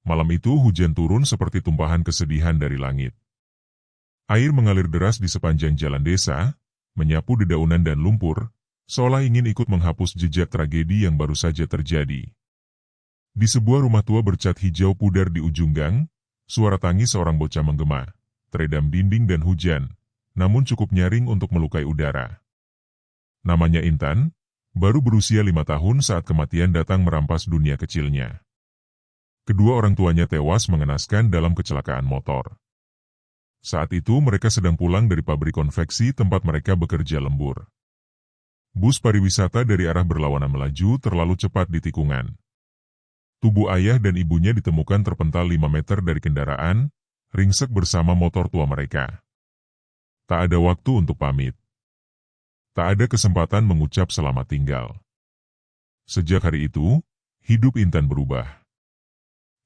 Malam itu hujan turun seperti tumpahan kesedihan dari langit. Air mengalir deras di sepanjang jalan desa, menyapu dedaunan dan lumpur, seolah ingin ikut menghapus jejak tragedi yang baru saja terjadi. Di sebuah rumah tua bercat hijau pudar di ujung gang, suara tangis seorang bocah menggema, teredam dinding dan hujan, namun cukup nyaring untuk melukai udara. Namanya Intan, baru berusia 5 tahun saat kematian datang merampas dunia kecilnya. Kedua orang tuanya tewas mengenaskan dalam kecelakaan motor. Saat itu mereka sedang pulang dari pabrik konveksi tempat mereka bekerja lembur. Bus pariwisata dari arah berlawanan melaju terlalu cepat di tikungan. Tubuh ayah dan ibunya ditemukan terpental 5 meter dari kendaraan, ringsek bersama motor tua mereka. Tak ada waktu untuk pamit. Tak ada kesempatan mengucap selamat tinggal. Sejak hari itu, hidup Intan berubah.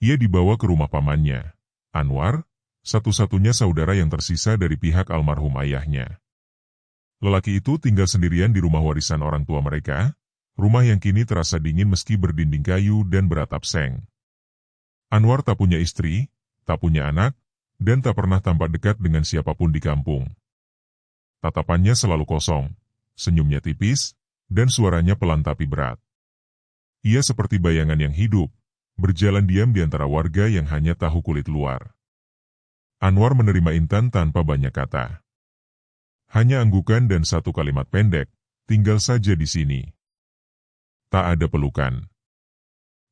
Ia dibawa ke rumah pamannya, Anwar, satu-satunya saudara yang tersisa dari pihak almarhum ayahnya. Lelaki itu tinggal sendirian di rumah warisan orang tua mereka, rumah yang kini terasa dingin meski berdinding kayu dan beratap seng. Anwar tak punya istri, tak punya anak, dan tak pernah tampak dekat dengan siapapun di kampung. Tatapannya selalu kosong, senyumnya tipis, dan suaranya pelan tapi berat. Ia seperti bayangan yang hidup, berjalan diam di antara warga yang hanya tahu kulit luar. Anwar menerima Intan tanpa banyak kata. Hanya anggukan dan satu kalimat pendek, tinggal saja di sini. Tak ada pelukan.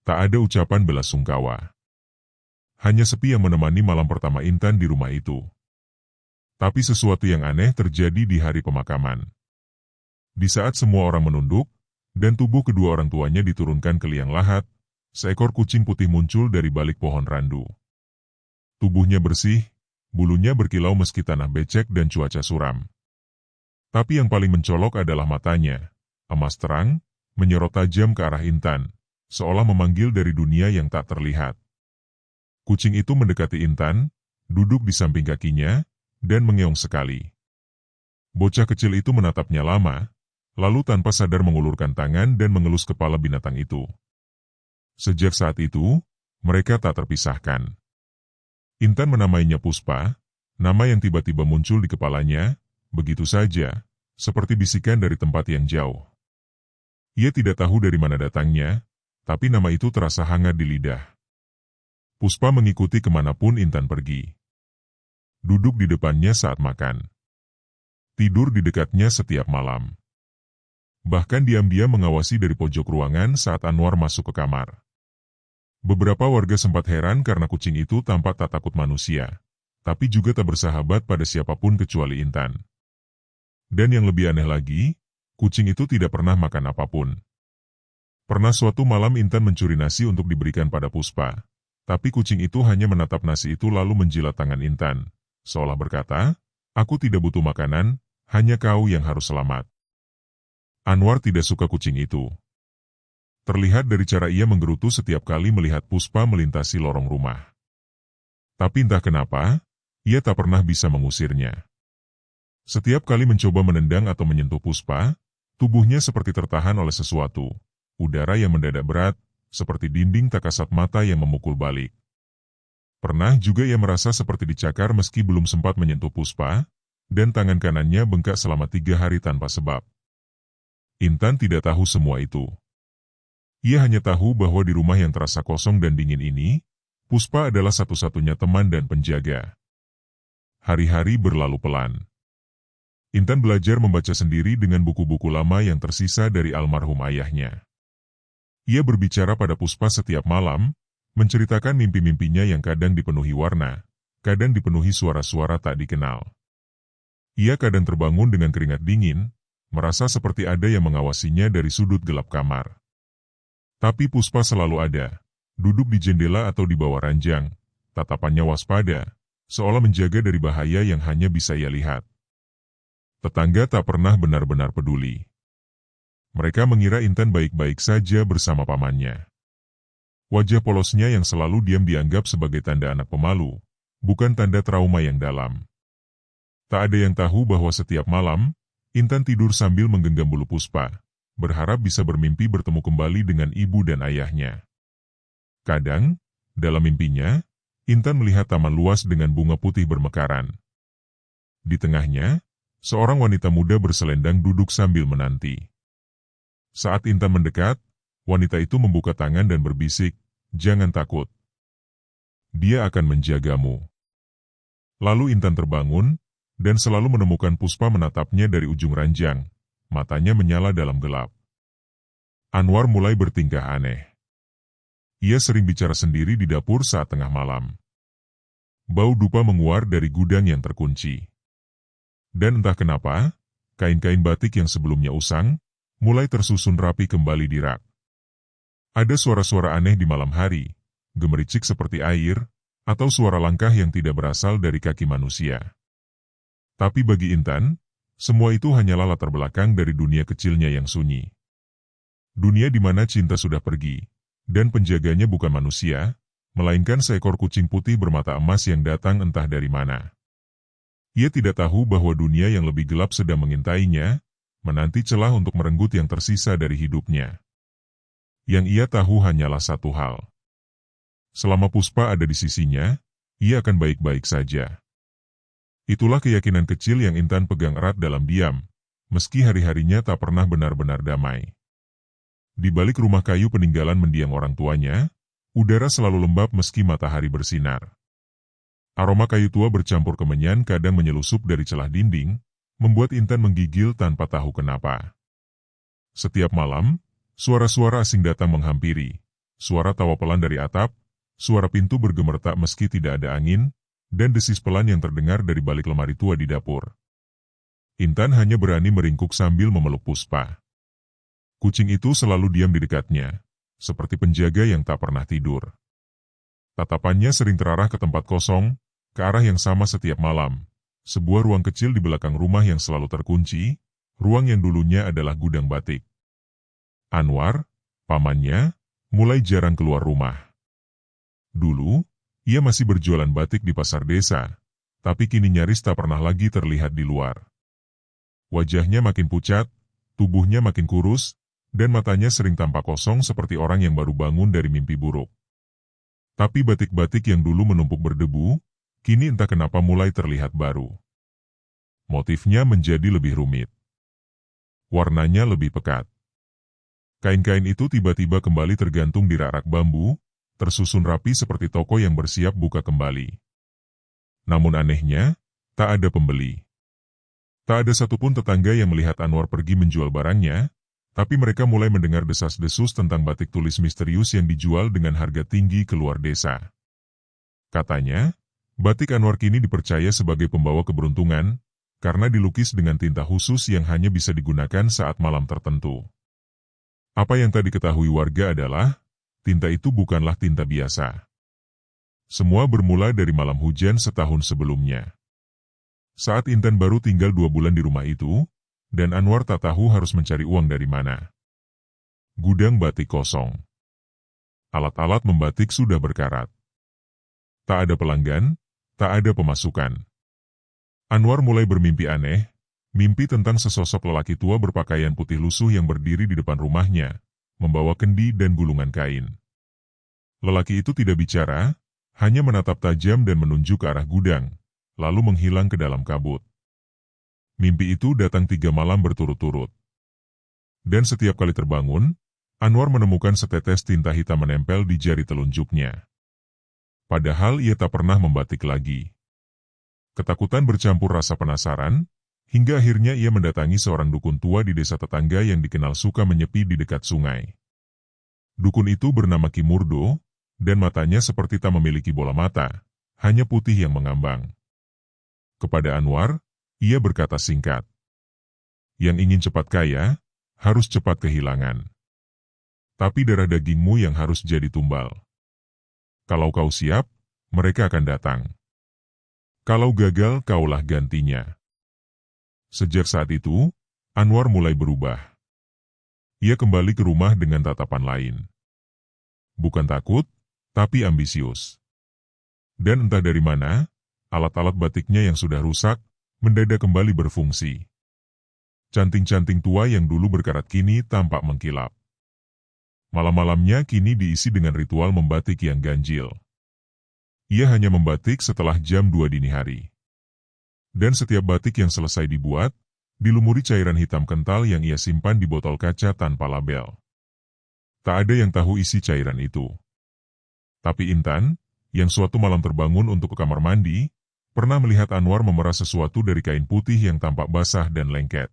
Tak ada ucapan belasungkawa. Hanya sepi yang menemani malam pertama Intan di rumah itu. Tapi sesuatu yang aneh terjadi di hari pemakaman. Di saat semua orang menunduk, dan tubuh kedua orang tuanya diturunkan ke liang lahat, seekor kucing putih muncul dari balik pohon randu. Tubuhnya bersih, bulunya berkilau meski tanah becek dan cuaca suram. Tapi yang paling mencolok adalah matanya, emas terang, menyorot tajam ke arah Intan, seolah memanggil dari dunia yang tak terlihat. Kucing itu mendekati Intan, duduk di samping kakinya, dan mengeong sekali. Bocah kecil itu menatapnya lama, lalu tanpa sadar mengulurkan tangan dan mengelus kepala binatang itu. Sejak saat itu, mereka tak terpisahkan. Intan menamainya Puspa, nama yang tiba-tiba muncul di kepalanya, begitu saja, seperti bisikan dari tempat yang jauh. Ia tidak tahu dari mana datangnya, tapi nama itu terasa hangat di lidah. Puspa mengikuti kemanapun Intan pergi. Duduk di depannya saat makan. Tidur di dekatnya setiap malam. Bahkan diam-diam mengawasi dari pojok ruangan saat Anwar masuk ke kamar. Beberapa warga sempat heran karena kucing itu tampak tak takut manusia, tapi juga tak bersahabat pada siapapun kecuali Intan. Dan yang lebih aneh lagi, kucing itu tidak pernah makan apapun. Pernah suatu malam Intan mencuri nasi untuk diberikan pada Puspa, tapi kucing itu hanya menatap nasi itu lalu menjilat tangan Intan, seolah berkata, "Aku tidak butuh makanan, hanya kau yang harus selamat." Anwar tidak suka kucing itu. Terlihat dari cara ia menggerutu setiap kali melihat Puspa melintasi lorong rumah. Tapi entah kenapa, ia tak pernah bisa mengusirnya. Setiap kali mencoba menendang atau menyentuh Puspa, tubuhnya seperti tertahan oleh sesuatu. Udara yang mendadak berat, seperti dinding tak kasat mata yang memukul balik. Pernah juga ia merasa seperti dicakar meski belum sempat menyentuh Puspa, dan tangan kanannya bengkak selama 3 hari tanpa sebab. Intan tidak tahu semua itu. Ia hanya tahu bahwa di rumah yang terasa kosong dan dingin ini, Puspa adalah satu-satunya teman dan penjaga. Hari-hari berlalu pelan. Intan belajar membaca sendiri dengan buku-buku lama yang tersisa dari almarhum ayahnya. Ia berbicara pada Puspa setiap malam, menceritakan mimpi-mimpinya yang kadang dipenuhi warna, kadang dipenuhi suara-suara tak dikenal. Ia kadang terbangun dengan keringat dingin, merasa seperti ada yang mengawasinya dari sudut gelap kamar. Tapi Puspa selalu ada, duduk di jendela atau di bawah ranjang, tatapannya waspada, seolah menjaga dari bahaya yang hanya bisa ia lihat. Tetangga tak pernah benar-benar peduli. Mereka mengira Intan baik-baik saja bersama pamannya. Wajah polosnya yang selalu diam dianggap sebagai tanda anak pemalu, bukan tanda trauma yang dalam. Tak ada yang tahu bahwa setiap malam, Intan tidur sambil menggenggam bulu Puspa, berharap bisa bermimpi bertemu kembali dengan ibu dan ayahnya. Kadang, Dalam mimpinya, Intan melihat taman luas dengan bunga putih bermekaran. Di tengahnya, seorang wanita muda berselendang duduk sambil menanti. Saat Intan mendekat, wanita itu membuka tangan dan berbisik, "Jangan takut. Dia akan menjagamu." Lalu Intan terbangun, dan selalu menemukan Puspa menatapnya dari ujung ranjang, matanya menyala dalam gelap. Anwar mulai bertingkah aneh. Ia sering bicara sendiri di dapur saat tengah malam. Bau dupa menguar dari gudang yang terkunci. Dan entah kenapa, kain-kain batik yang sebelumnya usang, mulai tersusun rapi kembali di rak. Ada suara-suara aneh di malam hari, gemericik seperti air, atau suara langkah yang tidak berasal dari kaki manusia. Tapi bagi Intan, semua itu hanyalah latar belakang dari dunia kecilnya yang sunyi. Dunia di mana cinta sudah pergi, dan penjaganya bukan manusia, melainkan seekor kucing putih bermata emas yang datang entah dari mana. Ia tidak tahu bahwa dunia yang lebih gelap sedang mengintainya, menanti celah untuk merenggut yang tersisa dari hidupnya. Yang ia tahu hanyalah satu hal. Selama Puspa ada di sisinya, ia akan baik-baik saja. Itulah keyakinan kecil yang Intan pegang erat dalam diam, meski hari-harinya tak pernah benar-benar damai. Di balik rumah kayu peninggalan mendiang orang tuanya, udara selalu lembab meski matahari bersinar. Aroma kayu tua bercampur kemenyan kadang menyelusup dari celah dinding, membuat Intan menggigil tanpa tahu kenapa. Setiap malam, suara-suara asing datang menghampiri, suara tawa pelan dari atap, suara pintu bergemertak meski tidak ada angin, dan desis pelan yang terdengar dari balik lemari tua di dapur. Intan hanya berani meringkuk sambil memeluk Puspa. Kucing itu selalu diam di dekatnya, seperti penjaga yang tak pernah tidur. Tatapannya sering terarah ke tempat kosong, ke arah yang sama setiap malam, sebuah ruang kecil di belakang rumah yang selalu terkunci, ruang yang dulunya adalah gudang batik. Anwar, pamannya, mulai jarang keluar rumah. Dulu, ia masih berjualan batik di pasar desa, tapi kini nyaris tak pernah lagi terlihat di luar. Wajahnya makin pucat, tubuhnya makin kurus, dan matanya sering tampak kosong seperti orang yang baru bangun dari mimpi buruk. Tapi batik-batik yang dulu menumpuk berdebu, kini entah kenapa mulai terlihat baru. Motifnya menjadi lebih rumit. Warnanya lebih pekat. Kain-kain itu tiba-tiba kembali tergantung di rak-rak bambu, tersusun rapi seperti toko yang bersiap buka kembali. Namun anehnya, tak ada pembeli. Tak ada satupun tetangga yang melihat Anwar pergi menjual barangnya, tapi mereka mulai mendengar desas-desus tentang batik tulis misterius yang dijual dengan harga tinggi keluar desa. Katanya, batik Anwar kini dipercaya sebagai pembawa keberuntungan, karena dilukis dengan tinta khusus yang hanya bisa digunakan saat malam tertentu. Apa yang tak diketahui warga adalah, tinta itu bukanlah tinta biasa. Semua bermula dari malam hujan setahun sebelumnya. Saat Intan baru tinggal 2 bulan di rumah itu, dan Anwar tak tahu harus mencari uang dari mana. Gudang batik kosong. Alat-alat membatik sudah berkarat. Tak ada pelanggan, tak ada pemasukan. Anwar mulai bermimpi aneh, mimpi tentang sesosok lelaki tua berpakaian putih lusuh yang berdiri di depan rumahnya, membawa kendi dan gulungan kain. Lelaki itu tidak bicara, hanya menatap tajam dan menunjuk ke arah gudang, lalu menghilang ke dalam kabut. Mimpi itu datang 3 malam berturut-turut. Dan setiap kali terbangun, Anwar menemukan setetes tinta hitam menempel di jari telunjuknya. Padahal ia tak pernah membatik lagi. Ketakutan bercampur rasa penasaran, hingga akhirnya ia mendatangi seorang dukun tua di desa tetangga yang dikenal suka menyepi di dekat sungai. Dukun itu bernama Ki Murdo, dan matanya seperti tak memiliki bola mata, hanya putih yang mengambang. Kepada Anwar, ia berkata singkat, "Yang ingin cepat kaya, harus cepat kehilangan. Tapi darah dagingmu yang harus jadi tumbal. Kalau kau siap, mereka akan datang. Kalau gagal, kaulah gantinya." Sejak saat itu, Anwar mulai berubah. Ia kembali ke rumah dengan tatapan lain. Bukan takut, tapi ambisius. Dan entah dari mana, alat-alat batiknya yang sudah rusak, mendadak kembali berfungsi. Canting-canting tua yang dulu berkarat kini tampak mengkilap. Malam-malamnya kini diisi dengan ritual membatik yang ganjil. Ia hanya membatik setelah jam 2 dini hari. Dan setiap batik yang selesai dibuat, dilumuri cairan hitam kental yang ia simpan di botol kaca tanpa label. Tak ada yang tahu isi cairan itu. Tapi Intan, yang suatu malam terbangun untuk ke kamar mandi, pernah melihat Anwar memerah sesuatu dari kain putih yang tampak basah dan lengket.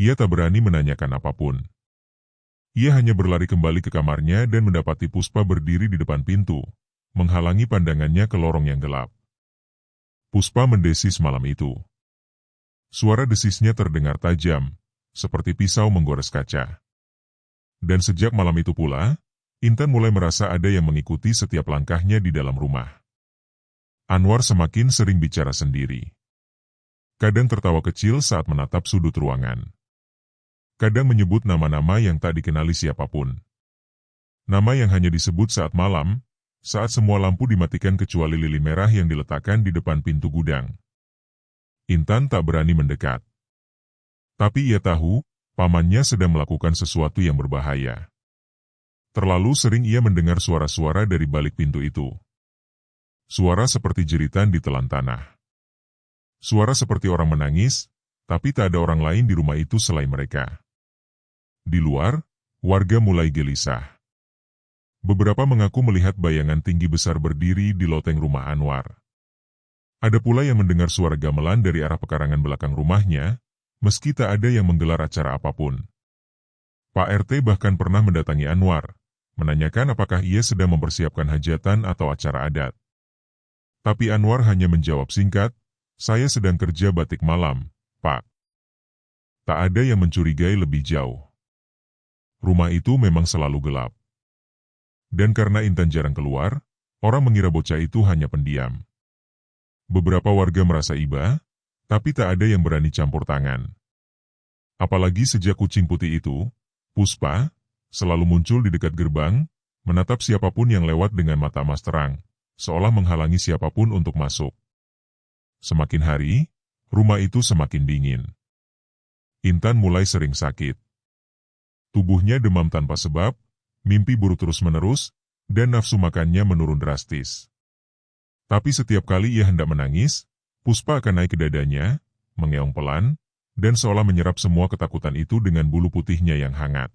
Ia tak berani menanyakan apapun. Ia hanya berlari kembali ke kamarnya dan mendapati Puspa berdiri di depan pintu, menghalangi pandangannya ke lorong yang gelap. Puspa mendesis malam itu. Suara desisnya terdengar tajam, seperti pisau menggores kaca. Dan sejak malam itu pula, Intan mulai merasa ada yang mengikuti setiap langkahnya di dalam rumah. Anwar semakin sering bicara sendiri. Kadang tertawa kecil saat menatap sudut ruangan. Kadang menyebut nama-nama yang tak dikenali siapapun. Nama yang hanya disebut saat malam, saat semua lampu dimatikan kecuali lilin merah yang diletakkan di depan pintu gudang. Intan tak berani mendekat. Tapi ia tahu, pamannya sedang melakukan sesuatu yang berbahaya. Terlalu sering ia mendengar suara-suara dari balik pintu itu. Suara seperti jeritan ditelan tanah. Suara seperti orang menangis, tapi tak ada orang lain di rumah itu selain mereka. Di luar, warga mulai gelisah. Beberapa mengaku melihat bayangan tinggi besar berdiri di loteng rumah Anwar. Ada pula yang mendengar suara gamelan dari arah pekarangan belakang rumahnya, meski tak ada yang menggelar acara apapun. Pak RT bahkan pernah mendatangi Anwar, menanyakan apakah ia sedang mempersiapkan hajatan atau acara adat. Tapi Anwar hanya menjawab singkat, "Saya sedang kerja batik malam, Pak." Tak ada yang mencurigai lebih jauh. Rumah itu memang selalu gelap. Dan karena Intan jarang keluar, orang mengira bocah itu hanya pendiam. Beberapa warga merasa iba, tapi tak ada yang berani campur tangan. Apalagi sejak kucing putih itu, Puspa, selalu muncul di dekat gerbang, menatap siapapun yang lewat dengan mata emas terang, seolah menghalangi siapapun untuk masuk. Semakin hari, rumah itu semakin dingin. Intan mulai sering sakit. Tubuhnya demam tanpa sebab, mimpi buruk terus-menerus, dan nafsu makannya menurun drastis. Tapi setiap kali ia hendak menangis, Puspa akan naik ke dadanya, mengeong pelan, dan seolah menyerap semua ketakutan itu dengan bulu putihnya yang hangat.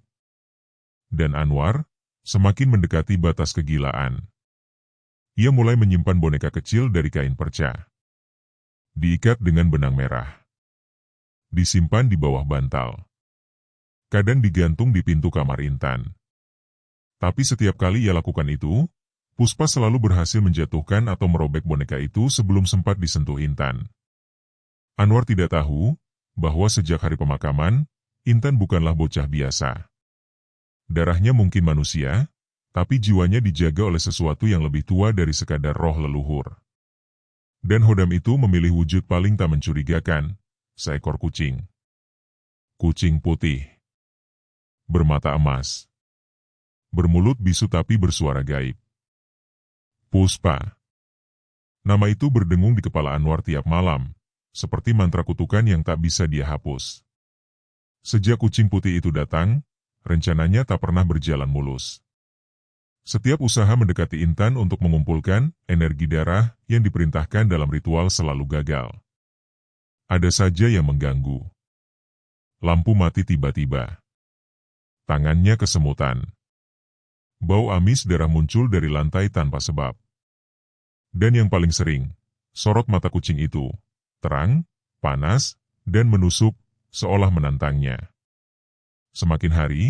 Dan Anwar, semakin mendekati batas kegilaan. Ia mulai menyimpan boneka kecil dari kain perca. Diikat dengan benang merah. Disimpan di bawah bantal. Kadang digantung di pintu kamar Intan. Tapi setiap kali ia lakukan itu, Puspa selalu berhasil menjatuhkan atau merobek boneka itu sebelum sempat disentuh Intan. Anwar tidak tahu bahwa sejak hari pemakaman, Intan bukanlah bocah biasa. Darahnya mungkin manusia, tapi jiwanya dijaga oleh sesuatu yang lebih tua dari sekadar roh leluhur. Dan Hodam itu memilih wujud paling tak mencurigakan, seekor kucing. Kucing putih. Bermata emas. Bermulut bisu tapi bersuara gaib. Puspa. Nama itu berdengung di kepala Anwar tiap malam, seperti mantra kutukan yang tak bisa dia hapus. Sejak kucing putih itu datang, rencananya tak pernah berjalan mulus. Setiap usaha mendekati Intan untuk mengumpulkan energi darah yang diperintahkan dalam ritual selalu gagal. Ada saja yang mengganggu. Lampu mati tiba-tiba. Tangannya kesemutan. Bau amis darah muncul dari lantai tanpa sebab. Dan yang paling sering, sorot mata kucing itu, terang, panas, dan menusuk, seolah menantangnya. Semakin hari,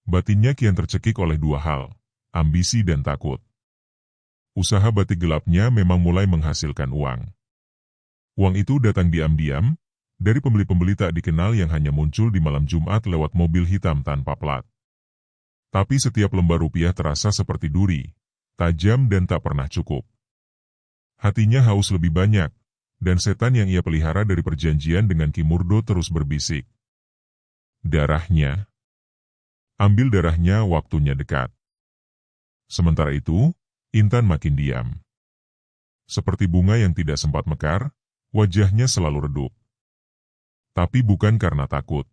batinnya kian tercekik oleh dua hal, ambisi dan takut. Usaha batik gelapnya memang mulai menghasilkan uang. Uang itu datang diam-diam, dari pembeli-pembeli tak dikenal yang hanya muncul di malam Jumat lewat mobil hitam tanpa plat. Tapi setiap lembar rupiah terasa seperti duri, tajam dan tak pernah cukup. Hatinya haus lebih banyak, dan setan yang ia pelihara dari perjanjian dengan Ki Murdo terus berbisik. Darahnya. Ambil darahnya, waktunya dekat. Sementara itu, Intan makin diam. Seperti bunga yang tidak sempat mekar, wajahnya selalu redup. Tapi bukan karena takut.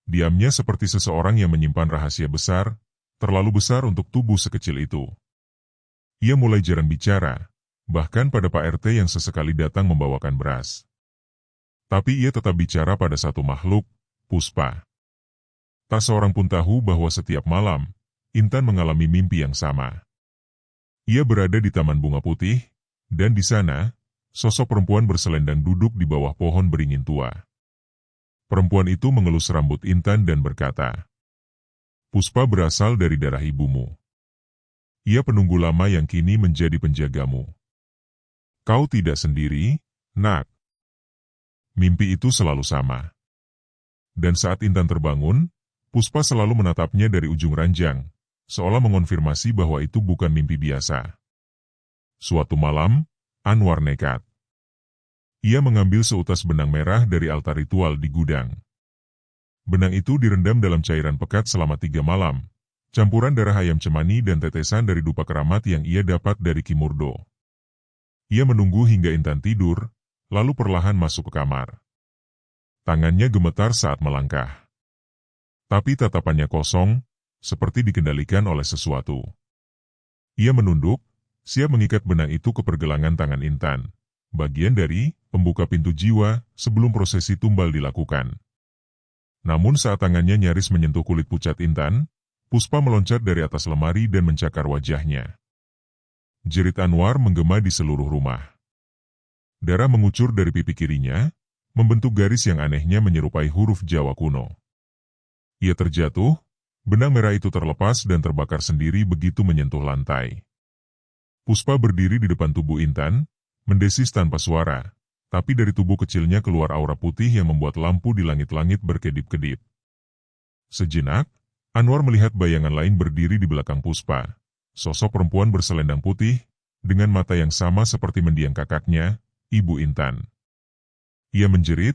Diamnya seperti seseorang yang menyimpan rahasia besar, terlalu besar untuk tubuh sekecil itu. Ia mulai jarang bicara, bahkan pada Pak RT yang sesekali datang membawakan beras. Tapi ia tetap bicara pada satu makhluk, Puspa. Tak seorang pun tahu bahwa setiap malam, Intan mengalami mimpi yang sama. Ia berada di Taman Bunga Putih, dan di sana, sosok perempuan berselendang duduk di bawah pohon beringin tua. Perempuan itu mengelus rambut Intan dan berkata, "Puspa berasal dari darah ibumu. Ia penunggu lama yang kini menjadi penjagamu. Kau tidak sendiri, nak." Mimpi itu selalu sama. Dan saat Intan terbangun, Puspa selalu menatapnya dari ujung ranjang, seolah mengonfirmasi bahwa itu bukan mimpi biasa. Suatu malam, Anwar nekat. Ia mengambil seutas benang merah dari altar ritual di gudang. Benang itu direndam dalam cairan pekat selama 3 malam, campuran darah ayam cemani dan tetesan dari dupa keramat yang ia dapat dari Ki Murdo. Ia menunggu hingga Intan tidur, lalu perlahan masuk ke kamar. Tangannya gemetar saat melangkah. Tapi tatapannya kosong, seperti dikendalikan oleh sesuatu. Ia menunduk, siap mengikat benang itu ke pergelangan tangan Intan, bagian dari pembuka pintu jiwa sebelum prosesi tumbal dilakukan. Namun saat tangannya nyaris menyentuh kulit pucat Intan, Puspa meloncat dari atas lemari dan mencakar wajahnya. Jerit Anwar menggema di seluruh rumah. Darah mengucur dari pipi kirinya, membentuk garis yang anehnya menyerupai huruf Jawa kuno. Ia terjatuh, benang merah itu terlepas dan terbakar sendiri begitu menyentuh lantai. Puspa berdiri di depan tubuh Intan, mendesis tanpa suara, tapi dari tubuh kecilnya keluar aura putih yang membuat lampu di langit-langit berkedip-kedip. Sejenak, Anwar melihat bayangan lain berdiri di belakang Puspa, sosok perempuan berselendang putih, dengan mata yang sama seperti mendiang kakaknya, Ibu Intan. Ia menjerit,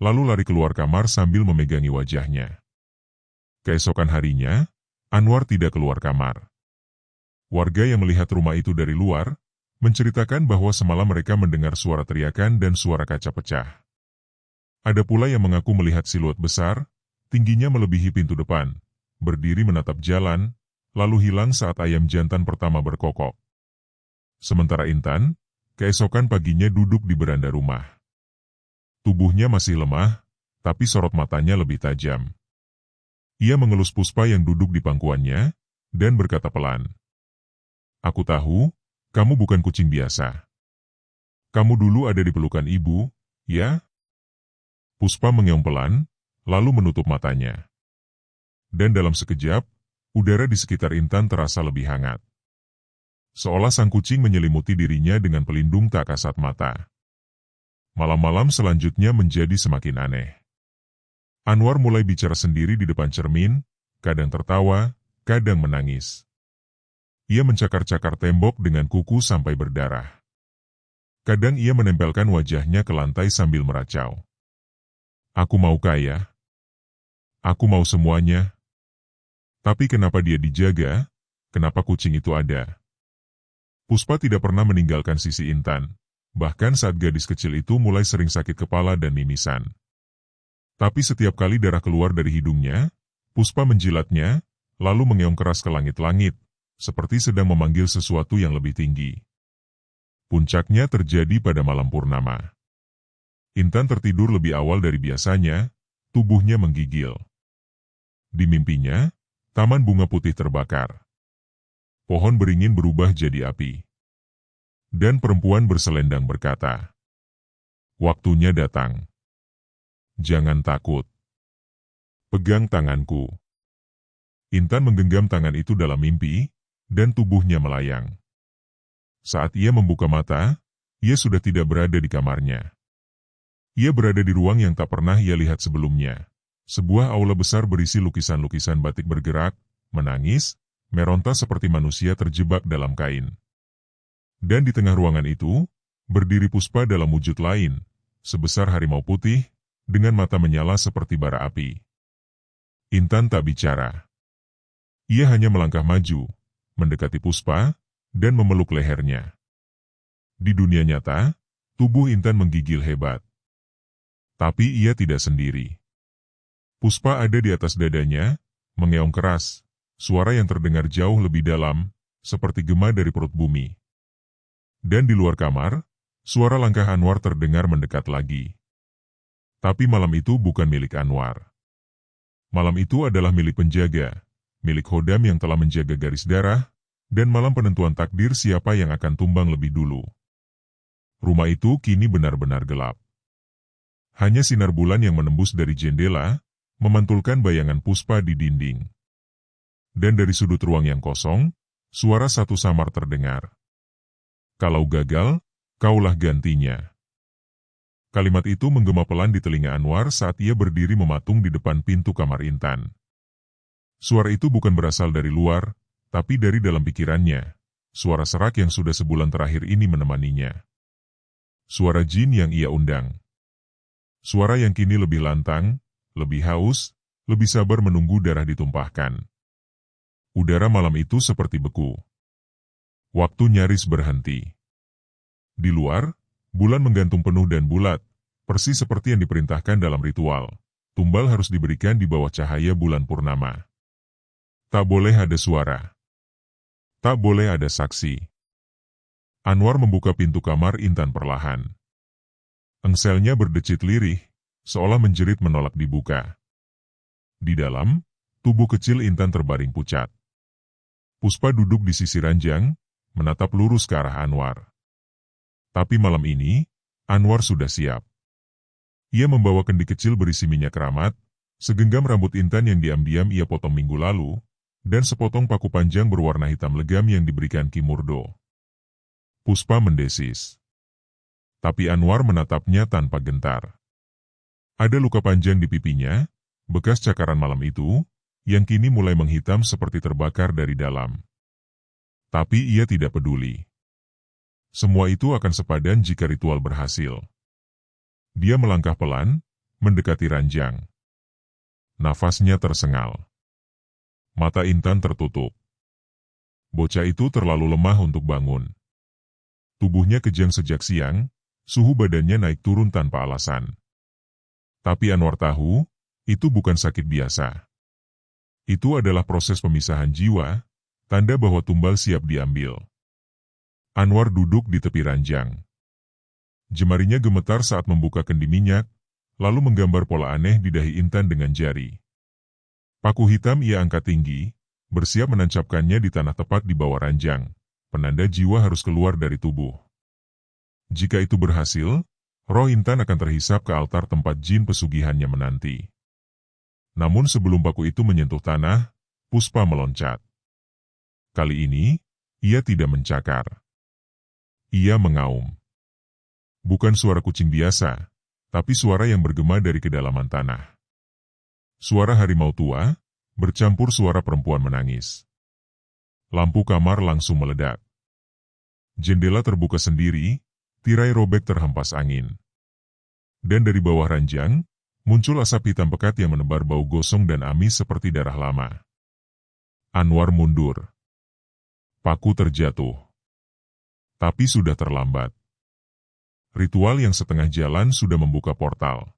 lalu lari keluar kamar sambil memegangi wajahnya. Keesokan harinya, Anwar tidak keluar kamar. Warga yang melihat rumah itu dari luar, menceritakan bahwa semalam mereka mendengar suara teriakan dan suara kaca pecah. Ada pula yang mengaku melihat siluet besar, tingginya melebihi pintu depan, berdiri menatap jalan, lalu hilang saat ayam jantan pertama berkokok. Sementara Intan, keesokan paginya duduk di beranda rumah. Tubuhnya masih lemah, tapi sorot matanya lebih tajam. Ia mengelus Puspa yang duduk di pangkuannya, dan berkata pelan, "Aku tahu, kamu bukan kucing biasa. Kamu dulu ada di pelukan ibu, ya?" Puspa mengeong pelan, lalu menutup matanya. Dan dalam sekejap, udara di sekitar Intan terasa lebih hangat. Seolah sang kucing menyelimuti dirinya dengan pelindung tak kasat mata. Malam-malam selanjutnya menjadi semakin aneh. Anwar mulai bicara sendiri di depan cermin, kadang tertawa, kadang menangis. Ia mencakar-cakar tembok dengan kuku sampai berdarah. Kadang ia menempelkan wajahnya ke lantai sambil meracau. "Aku mau kaya. Aku mau semuanya. Tapi kenapa dia dijaga? Kenapa kucing itu ada?" Puspa tidak pernah meninggalkan sisi Intan, bahkan saat gadis kecil itu mulai sering sakit kepala dan mimisan. Tapi setiap kali darah keluar dari hidungnya, Puspa menjilatnya, lalu mengeong keras ke langit-langit, seperti sedang memanggil sesuatu yang lebih tinggi. Puncaknya terjadi pada malam purnama. Intan tertidur lebih awal dari biasanya, tubuhnya menggigil. Di mimpinya, Taman Bunga Putih terbakar. Pohon beringin berubah jadi api. Dan perempuan berselendang berkata, "Waktunya datang. Jangan takut. Pegang tanganku." Intan menggenggam tangan itu dalam mimpi, dan tubuhnya melayang. Saat ia membuka mata, ia sudah tidak berada di kamarnya. Ia berada di ruang yang tak pernah ia lihat sebelumnya. Sebuah aula besar berisi lukisan-lukisan batik bergerak, menangis, meronta seperti manusia terjebak dalam kain. Dan di tengah ruangan itu, berdiri Puspa dalam wujud lain, sebesar harimau putih, dengan mata menyala seperti bara api. Intan tak bicara. Ia hanya melangkah maju, mendekati Puspa, dan memeluk lehernya. Di dunia nyata, tubuh Intan menggigil hebat. Tapi ia tidak sendiri. Puspa ada di atas dadanya, mengeong keras, suara yang terdengar jauh lebih dalam, seperti gema dari perut bumi. Dan di luar kamar, suara langkah Anwar terdengar mendekat lagi. Tapi malam itu bukan milik Anwar. Malam itu adalah milik penjaga, milik Hodam yang telah menjaga garis darah, dan malam penentuan takdir siapa yang akan tumbang lebih dulu. Rumah itu kini benar-benar gelap. Hanya sinar bulan yang menembus dari jendela, memantulkan bayangan Puspa di dinding. Dan dari sudut ruang yang kosong, suara satu samar terdengar. Kalau gagal, kaulah gantinya. Kalimat itu menggema pelan di telinga Anwar saat ia berdiri mematung di depan pintu kamar Intan. Suara itu bukan berasal dari luar, tapi dari dalam pikirannya. Suara serak yang sudah sebulan terakhir ini menemaninya. Suara jin yang ia undang. Suara yang kini lebih lantang, lebih haus, lebih sabar menunggu darah ditumpahkan. Udara malam itu seperti beku. Waktu nyaris berhenti. Di luar, bulan menggantung penuh dan bulat, persis seperti yang diperintahkan dalam ritual. Tumbal harus diberikan di bawah cahaya bulan purnama. Tak boleh ada suara. Tak boleh ada saksi. Anwar membuka pintu kamar Intan perlahan. Engselnya berdecit lirih, seolah menjerit menolak dibuka. Di dalam, tubuh kecil Intan terbaring pucat. Puspa duduk di sisi ranjang, menatap lurus ke arah Anwar. Tapi malam ini, Anwar sudah siap. Ia membawa kendi kecil berisi minyak keramat, segenggam rambut Intan yang diam-diam ia potong minggu lalu, dan sepotong paku panjang berwarna hitam legam yang diberikan Ki Murdo. Puspa mendesis. Tapi Anwar menatapnya tanpa gentar. Ada luka panjang di pipinya, bekas cakaran malam itu, yang kini mulai menghitam seperti terbakar dari dalam. Tapi ia tidak peduli. Semua itu akan sepadan jika ritual berhasil. Dia melangkah pelan, mendekati ranjang. Nafasnya tersengal. Mata Intan tertutup. Bocah itu terlalu lemah untuk bangun. Tubuhnya kejang sejak siang, suhu badannya naik turun tanpa alasan. Tapi Anwar tahu, itu bukan sakit biasa. Itu adalah proses pemisahan jiwa, tanda bahwa tumbal siap diambil. Anwar duduk di tepi ranjang. Jemarinya gemetar saat membuka kendi minyak, lalu menggambar pola aneh di dahi Intan dengan jari. Paku hitam ia angkat tinggi, bersiap menancapkannya di tanah tepat di bawah ranjang. Penanda jiwa harus keluar dari tubuh. Jika itu berhasil, roh Intan akan terhisap ke altar tempat jin pesugihannya menanti. Namun sebelum paku itu menyentuh tanah, Puspa meloncat. Kali ini, ia tidak mencakar. Ia mengaum. Bukan suara kucing biasa, tapi suara yang bergema dari kedalaman tanah. Suara harimau tua, bercampur suara perempuan menangis. Lampu kamar langsung meledak. Jendela terbuka sendiri, tirai robek terhempas angin. Dan dari bawah ranjang, muncul asap hitam pekat yang menebar bau gosong dan amis seperti darah lama. Anwar mundur. Paku terjatuh. Tapi sudah terlambat. Ritual yang setengah jalan sudah membuka portal.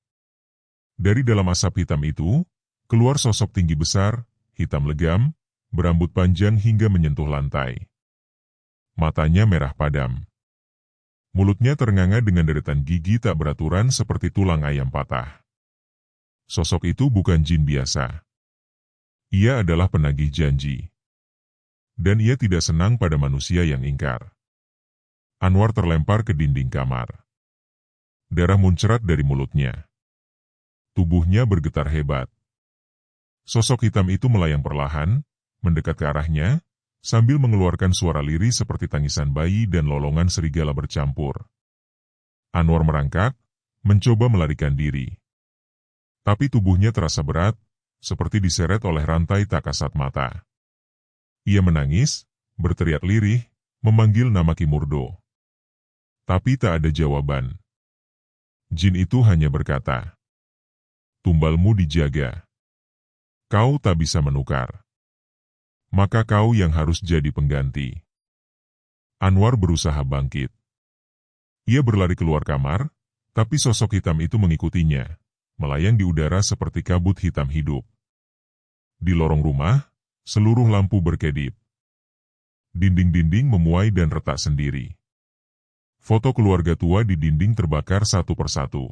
Dari dalam asap hitam itu, keluar sosok tinggi besar, hitam legam, berambut panjang hingga menyentuh lantai. Matanya merah padam. Mulutnya ternganga dengan deretan gigi tak beraturan seperti tulang ayam patah. Sosok itu bukan jin biasa. Ia adalah penagih janji. Dan ia tidak senang pada manusia yang ingkar. Anwar terlempar ke dinding kamar. Darah muncrat dari mulutnya. Tubuhnya bergetar hebat. Sosok hitam itu melayang perlahan, mendekat ke arahnya, sambil mengeluarkan suara lirih seperti tangisan bayi dan lolongan serigala bercampur. Anwar merangkak, mencoba melarikan diri. Tapi tubuhnya terasa berat, seperti diseret oleh rantai tak kasat mata. Ia menangis, berteriak lirih, memanggil nama Ki Murdo. Tapi tak ada jawaban. Jin itu hanya berkata, "Tumbalmu dijaga. Kau tak bisa menukar. Maka kau yang harus jadi pengganti." Anwar berusaha bangkit. Ia berlari keluar kamar, tapi sosok hitam itu mengikutinya, melayang di udara seperti kabut hitam hidup. Di lorong rumah, seluruh lampu berkedip. Dinding-dinding memuai dan retak sendiri. Foto keluarga tua di dinding terbakar satu persatu.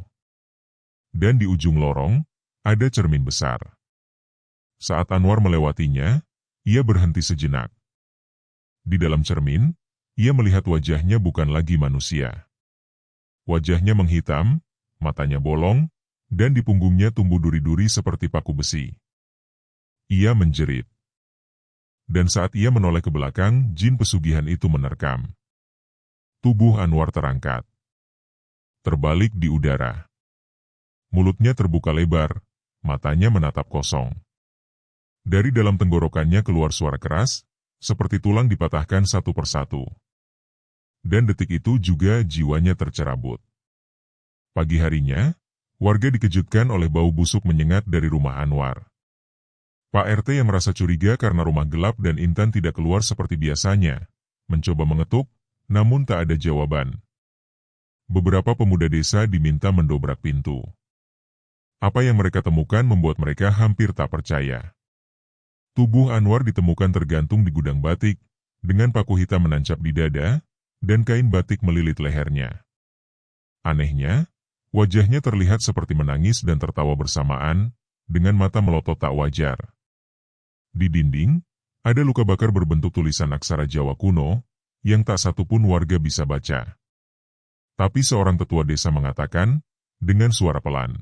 Dan di ujung lorong, ada cermin besar. Saat Anwar melewatinya, ia berhenti sejenak. Di dalam cermin, ia melihat wajahnya bukan lagi manusia. Wajahnya menghitam, matanya bolong, dan di punggungnya tumbuh duri-duri seperti paku besi. Ia menjerit. Dan saat ia menoleh ke belakang, jin pesugihan itu menerkam. Tubuh Anwar terangkat. Terbalik di udara. Mulutnya terbuka lebar, matanya menatap kosong. Dari dalam tenggorokannya keluar suara keras, seperti tulang dipatahkan satu persatu. Dan detik itu juga jiwanya tercerabut. Pagi harinya, warga dikejutkan oleh bau busuk menyengat dari rumah Anwar. Pak RT yang merasa curiga karena rumah gelap dan Intan tidak keluar seperti biasanya, mencoba mengetuk, namun tak ada jawaban. Beberapa pemuda desa diminta mendobrak pintu. Apa yang mereka temukan membuat mereka hampir tak percaya. Tubuh Anwar ditemukan tergantung di gudang batik, dengan paku hitam menancap di dada, dan kain batik melilit lehernya. Anehnya, wajahnya terlihat seperti menangis dan tertawa bersamaan, dengan mata melotot tak wajar. Di dinding, ada luka bakar berbentuk tulisan aksara Jawa kuno, yang tak satupun warga bisa baca. Tapi seorang tetua desa mengatakan, dengan suara pelan.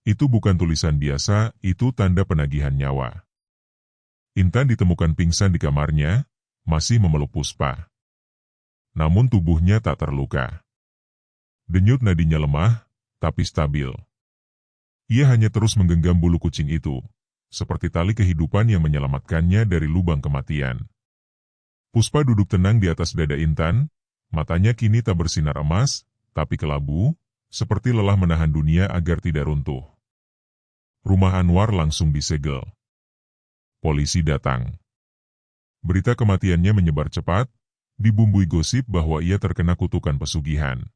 Itu bukan tulisan biasa, itu tanda penagihan nyawa. Intan ditemukan pingsan di kamarnya, masih memeluk Puspa. Namun tubuhnya tak terluka. Denyut nadinya lemah, tapi stabil. Ia hanya terus menggenggam bulu kucing itu, seperti tali kehidupan yang menyelamatkannya dari lubang kematian. Puspa duduk tenang di atas dada Intan, matanya kini tak bersinar emas, tapi kelabu, seperti lelah menahan dunia agar tidak runtuh. Rumah Anwar langsung disegel. Polisi datang. Berita kematiannya menyebar cepat, dibumbui gosip bahwa ia terkena kutukan pesugihan.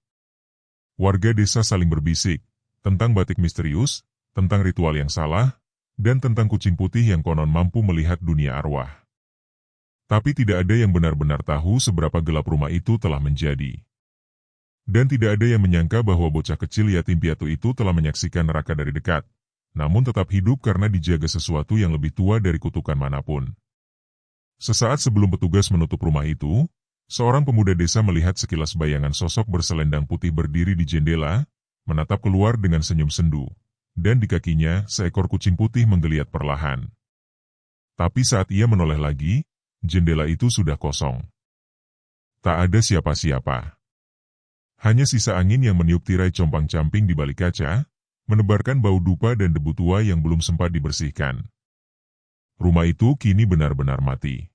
Warga desa saling berbisik, tentang batik misterius, tentang ritual yang salah, dan tentang kucing putih yang konon mampu melihat dunia arwah. Tapi tidak ada yang benar-benar tahu seberapa gelap rumah itu telah menjadi. Dan tidak ada yang menyangka bahwa bocah kecil yatim piatu itu telah menyaksikan neraka dari dekat, namun tetap hidup karena dijaga sesuatu yang lebih tua dari kutukan manapun. Sesaat sebelum petugas menutup rumah itu, seorang pemuda desa melihat sekilas bayangan sosok berselendang putih berdiri di jendela, menatap keluar dengan senyum sendu. Dan di kakinya, seekor kucing putih menggeliat perlahan. Tapi saat ia menoleh lagi, jendela itu sudah kosong. Tak ada siapa-siapa. Hanya sisa angin yang meniup tirai compang-camping di balik kaca, menebarkan bau dupa dan debu tua yang belum sempat dibersihkan. Rumah itu kini benar-benar mati.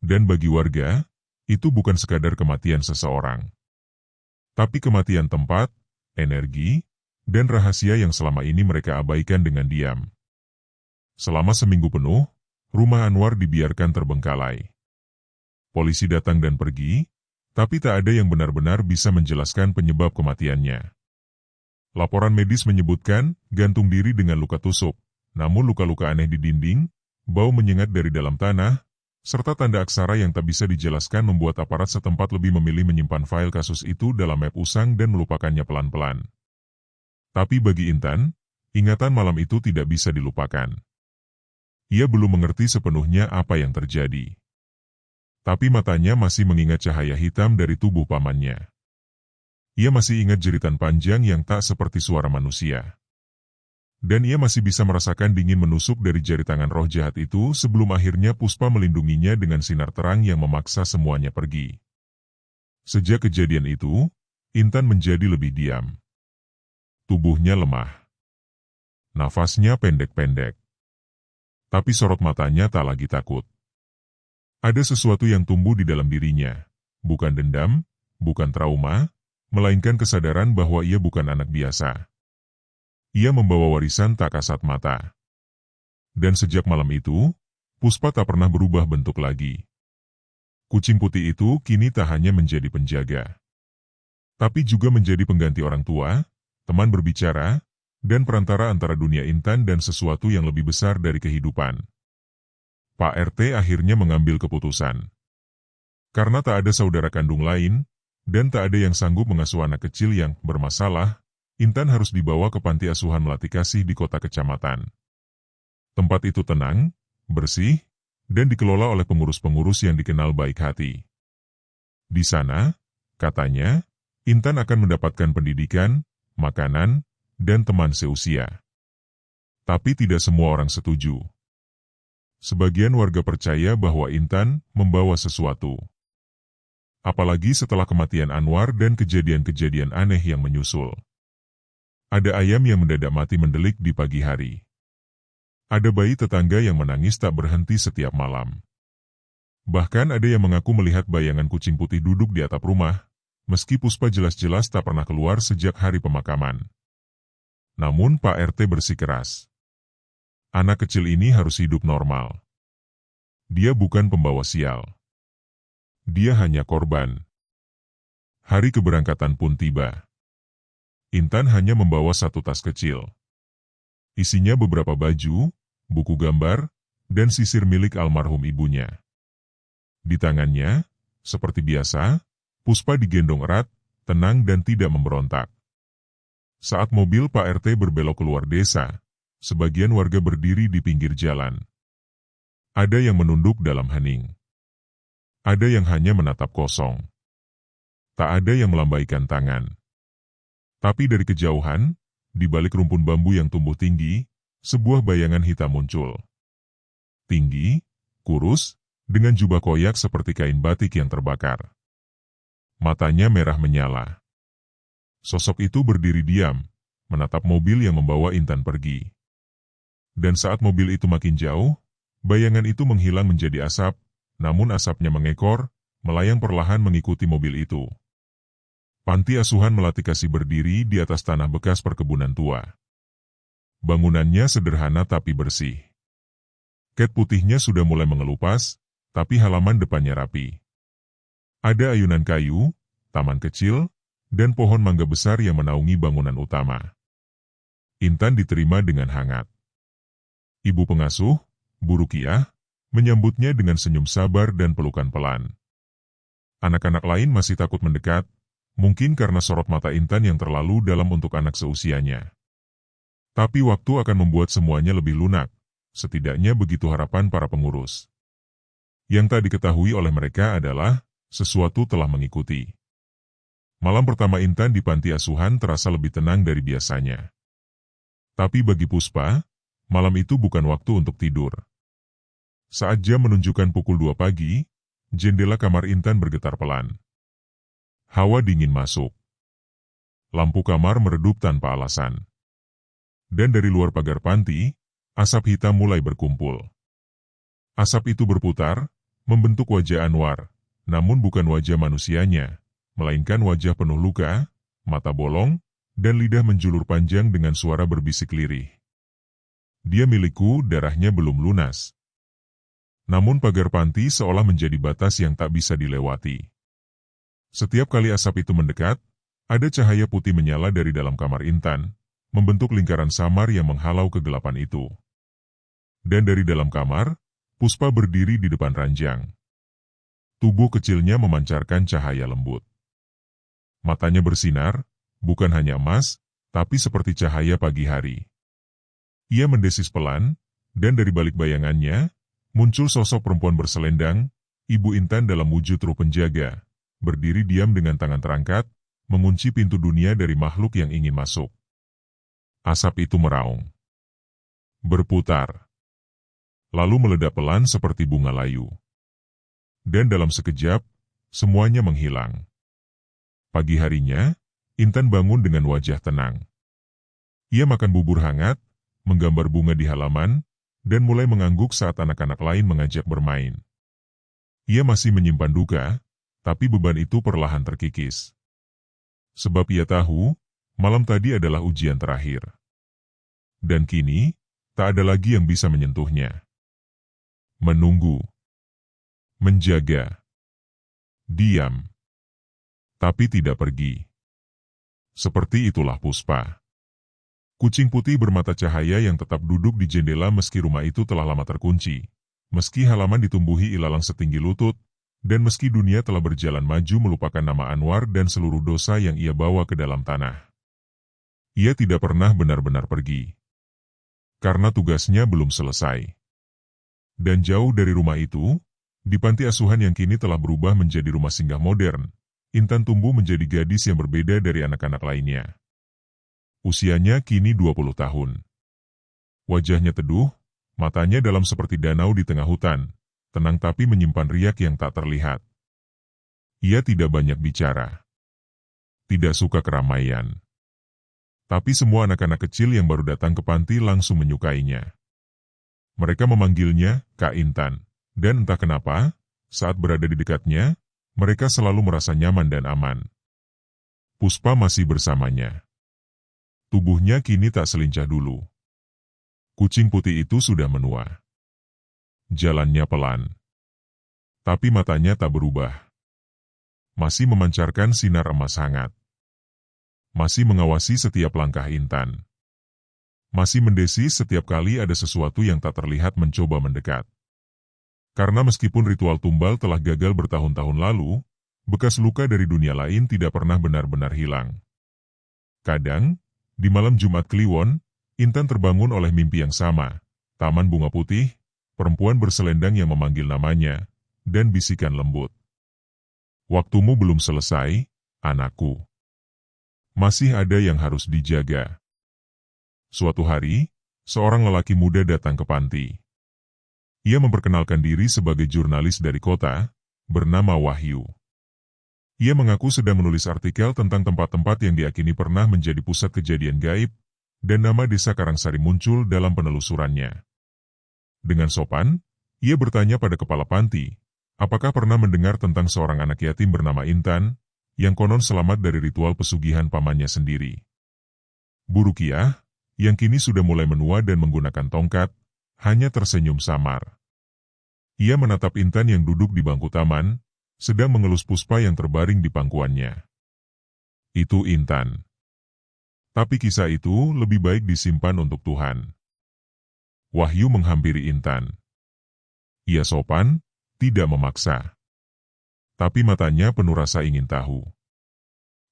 Dan bagi warga, itu bukan sekadar kematian seseorang. Tapi kematian tempat, energi, dan rahasia yang selama ini mereka abaikan dengan diam. Selama seminggu penuh, rumah Anwar dibiarkan terbengkalai. Polisi datang dan pergi, tapi tak ada yang benar-benar bisa menjelaskan penyebab kematiannya. Laporan medis menyebutkan gantung diri dengan luka tusuk, namun luka-luka aneh di dinding, bau menyengat dari dalam tanah, serta tanda aksara yang tak bisa dijelaskan membuat aparat setempat lebih memilih menyimpan file kasus itu dalam map usang dan melupakannya pelan-pelan. Tapi bagi Intan, ingatan malam itu tidak bisa dilupakan. Ia belum mengerti sepenuhnya apa yang terjadi. Tapi matanya masih mengingat cahaya hitam dari tubuh pamannya. Ia masih ingat jeritan panjang yang tak seperti suara manusia. Dan ia masih bisa merasakan dingin menusuk dari jari tangan roh jahat itu sebelum akhirnya Puspa melindunginya dengan sinar terang yang memaksa semuanya pergi. Sejak kejadian itu, Intan menjadi lebih diam. Tubuhnya lemah. Nafasnya pendek-pendek. Tapi sorot matanya tak lagi takut. Ada sesuatu yang tumbuh di dalam dirinya. Bukan dendam, bukan trauma, melainkan kesadaran bahwa ia bukan anak biasa. Ia membawa warisan tak kasat mata. Dan sejak malam itu, Puspa tak pernah berubah bentuk lagi. Kucing putih itu kini tak hanya menjadi penjaga, tapi juga menjadi pengganti orang tua, teman berbicara, dan perantara antara dunia Intan dan sesuatu yang lebih besar dari kehidupan. Pak RT akhirnya mengambil keputusan. Karena tak ada saudara kandung lain, dan tak ada yang sanggup mengasuh anak kecil yang bermasalah, Intan harus dibawa ke panti asuhan Melati Kasih di kota kecamatan. Tempat itu tenang, bersih, dan dikelola oleh pengurus-pengurus yang dikenal baik hati. Di sana, katanya, Intan akan mendapatkan pendidikan, makanan, dan teman seusia. Tapi tidak semua orang setuju. Sebagian warga percaya bahwa Intan membawa sesuatu. Apalagi setelah kematian Anwar dan kejadian-kejadian aneh yang menyusul. Ada ayam yang mendadak mati mendelik di pagi hari. Ada bayi tetangga yang menangis tak berhenti setiap malam. Bahkan ada yang mengaku melihat bayangan kucing putih duduk di atap rumah, meski Puspa jelas-jelas tak pernah keluar sejak hari pemakaman. Namun Pak RT bersikeras. Anak kecil ini harus hidup normal. Dia bukan pembawa sial. Dia hanya korban. Hari keberangkatan pun tiba. Intan hanya membawa satu tas kecil. Isinya beberapa baju, buku gambar, dan sisir milik almarhum ibunya. Di tangannya, seperti biasa, Puspa digendong erat, tenang dan tidak memberontak. Saat mobil Pak RT berbelok keluar desa, sebagian warga berdiri di pinggir jalan. Ada yang menunduk dalam hening. Ada yang hanya menatap kosong. Tak ada yang melambaikan tangan. Tapi dari kejauhan, di balik rumpun bambu yang tumbuh tinggi, sebuah bayangan hitam muncul. Tinggi, kurus, dengan jubah koyak seperti kain batik yang terbakar. Matanya merah menyala. Sosok itu berdiri diam, menatap mobil yang membawa Intan pergi. Dan saat mobil itu makin jauh, bayangan itu menghilang menjadi asap, namun asapnya mengekor, melayang perlahan mengikuti mobil itu. Panti asuhan Melati Kasih berdiri di atas tanah bekas perkebunan tua. Bangunannya sederhana tapi bersih. Ket putihnya sudah mulai mengelupas, tapi halaman depannya rapi. Ada ayunan kayu, taman kecil, dan pohon mangga besar yang menaungi bangunan utama. Intan diterima dengan hangat. Ibu pengasuh, Bu Rukiah, menyambutnya dengan senyum sabar dan pelukan pelan. Anak-anak lain masih takut mendekat, mungkin karena sorot mata Intan yang terlalu dalam untuk anak seusianya. Tapi waktu akan membuat semuanya lebih lunak, setidaknya begitu harapan para pengurus. Yang tak diketahui oleh mereka adalah, sesuatu telah mengikuti. Malam pertama Intan di panti asuhan terasa lebih tenang dari biasanya. Tapi bagi Puspa, malam itu bukan waktu untuk tidur. Saat jam menunjukkan pukul 2 pagi, jendela kamar Intan bergetar pelan. Hawa dingin masuk. Lampu kamar meredup tanpa alasan. Dan dari luar pagar panti, asap hitam mulai berkumpul. Asap itu berputar, membentuk wajah Anwar, namun bukan wajah manusianya, melainkan wajah penuh luka, mata bolong, dan lidah menjulur panjang dengan suara berbisik lirih. Dia milikku, darahnya belum lunas. Namun pagar panti seolah menjadi batas yang tak bisa dilewati. Setiap kali asap itu mendekat, ada cahaya putih menyala dari dalam kamar Intan, membentuk lingkaran samar yang menghalau kegelapan itu. Dan dari dalam kamar, Puspa berdiri di depan ranjang. Tubuh kecilnya memancarkan cahaya lembut. Matanya bersinar, bukan hanya emas, tapi seperti cahaya pagi hari. Ia mendesis pelan, dan dari balik bayangannya, muncul sosok perempuan berselendang, Ibu Intan dalam wujud ruh penjaga, berdiri diam dengan tangan terangkat, mengunci pintu dunia dari makhluk yang ingin masuk. Asap itu meraung. Berputar. Lalu meledak pelan seperti bunga layu. Dan dalam sekejap, semuanya menghilang. Pagi harinya, Intan bangun dengan wajah tenang. Ia makan bubur hangat, menggambar bunga di halaman, dan mulai mengangguk saat anak-anak lain mengajak bermain. Ia masih menyimpan duka, tapi beban itu perlahan terkikis. Sebab ia tahu, malam tadi adalah ujian terakhir. Dan kini, tak ada lagi yang bisa menyentuhnya. Menunggu. Menjaga. Diam. Tapi tidak pergi. Seperti itulah Puspa. Kucing putih bermata cahaya yang tetap duduk di jendela meski rumah itu telah lama terkunci. Meski halaman ditumbuhi ilalang setinggi lutut, Dan meski dunia telah berjalan maju melupakan nama Anwar dan seluruh dosa yang ia bawa ke dalam tanah, ia tidak pernah benar-benar pergi. Karena tugasnya belum selesai. Dan jauh dari rumah itu, di panti asuhan yang kini telah berubah menjadi rumah singgah modern, Intan tumbuh menjadi gadis yang berbeda dari anak-anak lainnya. Usianya kini 20 tahun. Wajahnya teduh, matanya dalam seperti danau di tengah hutan, tenang tapi menyimpan riak yang tak terlihat. Ia tidak banyak bicara. Tidak suka keramaian. Tapi semua anak-anak kecil yang baru datang ke panti langsung menyukainya. Mereka memanggilnya Kak Intan, dan entah kenapa, saat berada di dekatnya, mereka selalu merasa nyaman dan aman. Puspa masih bersamanya. Tubuhnya kini tak selincah dulu. Kucing putih itu sudah menua. Jalannya pelan. Tapi matanya tak berubah. Masih memancarkan sinar emas hangat. Masih mengawasi setiap langkah Intan. Masih mendesi setiap kali ada sesuatu yang tak terlihat mencoba mendekat. Karena meskipun ritual tumbal telah gagal bertahun-tahun lalu, bekas luka dari dunia lain tidak pernah benar-benar hilang. Kadang, di malam Jumat Kliwon, Intan terbangun oleh mimpi yang sama. Taman bunga putih, perempuan berselendang yang memanggil namanya, dan bisikan lembut. Waktumu belum selesai, anakku. Masih ada yang harus dijaga. Suatu hari, seorang lelaki muda datang ke panti. Ia memperkenalkan diri sebagai jurnalis dari kota, bernama Wahyu. Ia mengaku sedang menulis artikel tentang tempat-tempat yang diakini pernah menjadi pusat kejadian gaib, dan nama desa Karangsari muncul dalam penelusurannya. Dengan sopan, ia bertanya pada kepala panti, apakah pernah mendengar tentang seorang anak yatim bernama Intan, yang konon selamat dari ritual pesugihan pamannya sendiri. Bu Rukiah, yang kini sudah mulai menua dan menggunakan tongkat, hanya tersenyum samar. Ia menatap Intan yang duduk di bangku taman, sedang mengelus Puspa yang terbaring di pangkuannya. Itu Intan. Tapi kisah itu lebih baik disimpan untuk Tuhan. Wahyu menghampiri Intan. Ia sopan, tidak memaksa. Tapi matanya penuh rasa ingin tahu.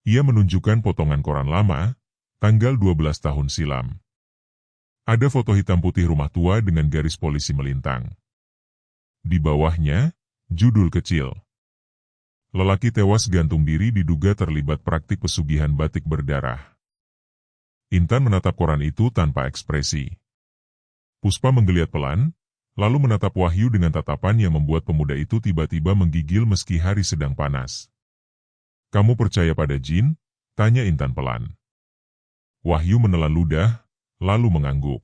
Ia menunjukkan potongan koran lama, tanggal 12 tahun silam. Ada foto hitam putih rumah tua dengan garis polisi melintang. Di bawahnya, judul kecil. Lelaki tewas gantung diri diduga terlibat praktik pesugihan batik berdarah. Intan menatap koran itu tanpa ekspresi. Puspa menggeliat pelan, lalu menatap Wahyu dengan tatapan yang membuat pemuda itu tiba-tiba menggigil meski hari sedang panas. Kamu percaya pada jin? Tanya Intan pelan. Wahyu menelan ludah, lalu mengangguk.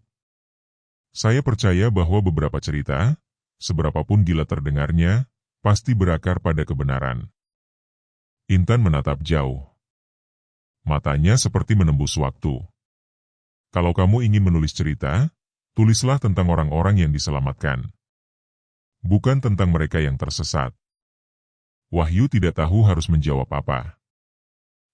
Saya percaya bahwa beberapa cerita, seberapapun gila terdengarnya, pasti berakar pada kebenaran. Intan menatap jauh. Matanya seperti menembus waktu. Kalau kamu ingin menulis cerita, tulislah tentang orang-orang yang diselamatkan. Bukan tentang mereka yang tersesat. Wahyu tidak tahu harus menjawab apa.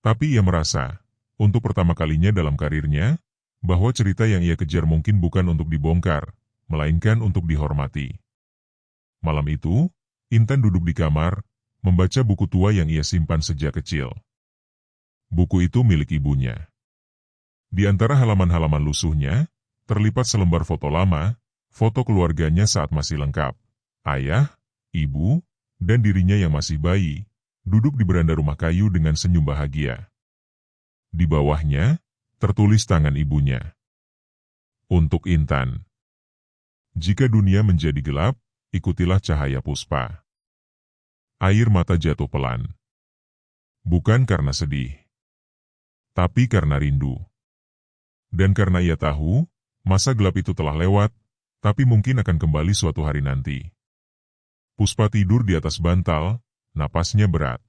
Tapi ia merasa, untuk pertama kalinya dalam karirnya, bahwa cerita yang ia kejar mungkin bukan untuk dibongkar, melainkan untuk dihormati. Malam itu, Intan duduk di kamar, membaca buku tua yang ia simpan sejak kecil. Buku itu milik ibunya. Di antara halaman-halaman lusuhnya, terlipat selembar foto lama, foto keluarganya saat masih lengkap. Ayah, ibu, dan dirinya yang masih bayi, duduk di beranda rumah kayu dengan senyum bahagia. Di bawahnya, tertulis tangan ibunya. Untuk Intan. Jika dunia menjadi gelap, ikutilah cahaya Puspa. Air mata jatuh pelan. Bukan karena sedih. Tapi karena rindu. Dan karena ia tahu, masa gelap itu telah lewat, tapi mungkin akan kembali suatu hari nanti. Puspa tidur di atas bantal, napasnya berat.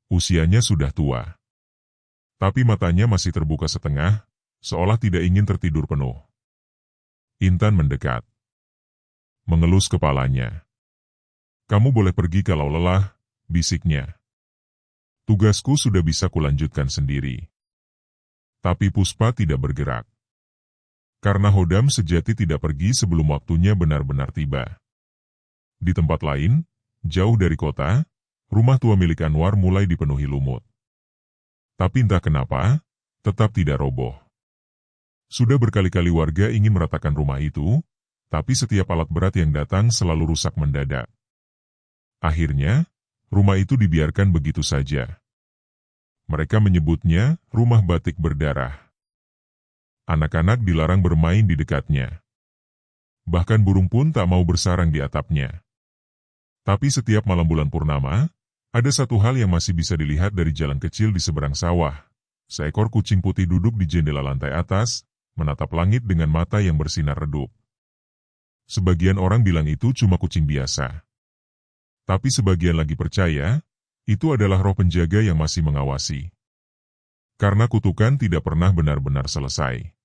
Usianya sudah tua. Tapi matanya masih terbuka setengah, seolah tidak ingin tertidur penuh. Intan mendekat. Mengelus kepalanya. Kamu boleh pergi kalau lelah, bisiknya. Tugasku sudah bisa kulanjutkan sendiri. Tapi Puspa tidak bergerak. Karena Hodam sejati tidak pergi sebelum waktunya benar-benar tiba. Di tempat lain, Jauh dari kota, rumah tua milik Anwar mulai dipenuhi lumut. Tapi entah kenapa, tetap tidak roboh. Sudah berkali-kali warga ingin meratakan rumah itu, tapi setiap alat berat yang datang selalu rusak mendadak. Akhirnya, rumah itu dibiarkan begitu saja. Mereka menyebutnya rumah batik berdarah. Anak-anak dilarang bermain di dekatnya. Bahkan burung pun tak mau bersarang di atapnya. Tapi setiap malam bulan purnama, ada satu hal yang masih bisa dilihat dari jalan kecil di seberang sawah. Seekor kucing putih duduk di jendela lantai atas, menatap langit dengan mata yang bersinar redup. Sebagian orang bilang itu cuma kucing biasa. Tapi sebagian lagi percaya, itu adalah roh penjaga yang masih mengawasi. Karena kutukan tidak pernah benar-benar selesai.